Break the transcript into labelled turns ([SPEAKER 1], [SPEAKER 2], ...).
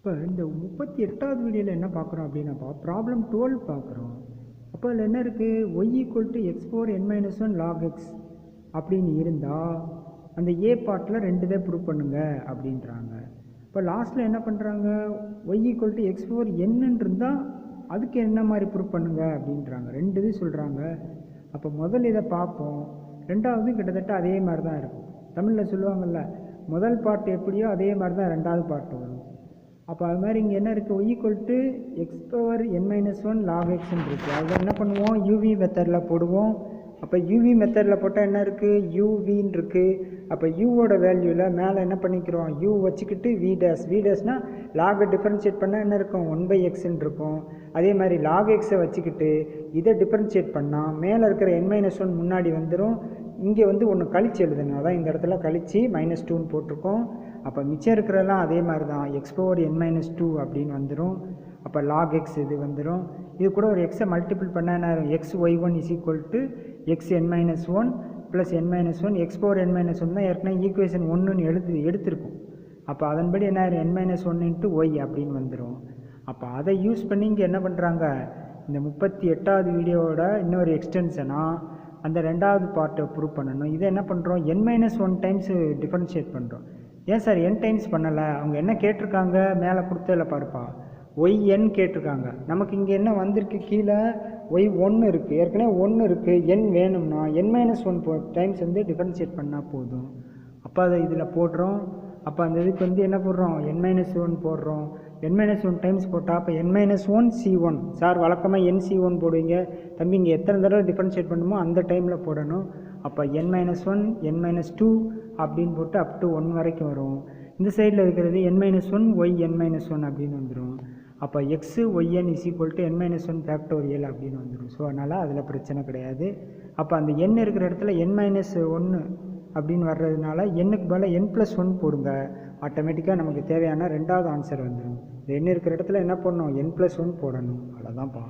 [SPEAKER 1] இப்போ இந்த 38வது வீடியோவில் என்ன பார்க்குறோம் அப்படின்னாப்பா ப்ராப்ளம் 12 பார்க்குறோம். அப்போ அதில் என்ன இருக்குது, y equal to x4 n-1 log x அப்படின்னு இருந்தால் அந்த ஏ பார்ட்டில் ரெண்டு இதை ப்ரூவ் பண்ணுங்க அப்படின்றாங்க. இப்போ லாஸ்ட்டில் என்ன பண்ணுறாங்க, ஒய் ஈக்குவல் டு x4 என்னன்னு இருந்தால் அதுக்கு என்ன மாதிரி ப்ரூவ் பண்ணுங்க அப்படின்றாங்க. ரெண்டு இது சொல்கிறாங்க. அப்போ முதல் இதை பார்ப்போம், ரெண்டாவது கிட்டத்தட்ட அதே மாதிரி தான் இருக்கும். தமிழில் சொல்லுவாங்கள்ல, முதல் பார்ட் எப்படியோ அதே மாதிரி தான் ரெண்டாவது பார்ட் வரும். அப்போ அது மாதிரி இங்கே என்ன இருக்குது, y equal to x⁻n-1 log xன்னு இருக்குது. அதில் என்ன பண்ணுவோம், யூவி மெத்தடில் போடுவோம். அப்போ யூவி மெத்தடில் போட்டால் என்ன இருக்குது, யூவின்னு இருக்குது. அப்போ யூவோட வேல்யூவில் மேலே என்ன பண்ணிக்கிறோம், யூ வச்சுக்கிட்டு வி டேஸ்னால் லாகை டிஃபரன்ஷியேட் பண்ணால் என்ன இருக்கும், 1/xன்னு இருக்கும். அதே மாதிரி லாக் எக்ஸை வச்சுக்கிட்டு இதை டிஃபரன்ஷியேட் பண்ணால் மேலே இருக்கிற n-1 முன்னாடி வந்துடும். இங்கே வந்து ஒன்று கழிச்சு எழுதுங்க, அதான் இந்த இடத்துல கழிச்சு -2ன்னு போட்டிருக்கோம். அப்போ மிச்சம் இருக்கிறதெல்லாம் அதே மாதிரி தான், x⁻n-2 அப்படின்னு வந்துடும். அப்போ லாக் எக்ஸ் இது வந்துடும். இது கூட ஒரு எக்ஸை மல்டிபிள் பண்ணால் என்ன ஆகும், xy1 = xn-1 + n-1 x⁻n-1 தான் ஏற்கனவே ஈக்குவேஷன் 1ன்னு எடுத்திருக்கும். அப்போ அதன்படி என்ன ஆகும், n-1 × y அப்படின்னு வந்துடும். அப்போ அதை யூஸ் பண்ணி இங்கே என்ன பண்ணுறாங்க, இந்த 38வது வீடியோவோட இன்னொரு எக்ஸ்டென்ஷனாக அந்த ரெண்டாவது பார்ட்டை ப்ரூவ் பண்ணணும். இதை என்ன பண்ணுறோம், n-1 டைம்ஸ் டிஃபரன்ஷியேட் பண்ணுறோம். ஏன் சார் n டைம்ஸ் பண்ணலை, அவங்க என்ன கேட்டிருக்காங்க, மேலே கொடுத்ததில் பாருப்பா yn கேட்டிருக்காங்க. நமக்கு இங்கே என்ன வந்திருக்கு, கீழே y1 இருக்குது, ஏற்கனவே 1 இருக்குது, n வேணும்னா n-1 டைம்ஸ் வந்து டிஃபரன்ஷியேட் பண்ணால் போதும். அப்போ அதை இதில் போடுறோம். அப்போ அந்த இதுக்கு வந்து என்ன போடுறோம், n-1 போடுறோம். n-1 டைம்ஸ் போட்டால் அப்போ n-1 c1, சார் வழக்கமாக nc1 போடுவீங்க, தம்பி இங்கே எத்தனை தடவை டிஃபரன்ஷியேட் பண்ணுமோ அந்த டைமில் போடணும். அப்போ n-1 n-2 அப்படின்னு போட்டு அப் டு 1 வரைக்கும் வரும். இந்த சைடில் இருக்கிறது n-1 y n-1 அப்படின்னு வந்துடும். அப்போ x yn = n-1 ஃபேக்டோரியல் அப்படின்னு வந்துடும். ஸோ அதனால் அதில் பிரச்சனை கிடையாது. அப்போ அந்த n இருக்கிற இடத்துல n-1 அப்படின்னு வர்றதுனால n-க்கு பதிலாக n+1 போடுங்க, ஆட்டோமேட்டிக்காக நமக்கு தேவையான ரெண்டாவது ஆன்சர் வந்துடும். இந்த n இருக்கிற இடத்துல என்ன பண்ணணும், n+1 போடணும். அவ்வளோதான்ப்பா.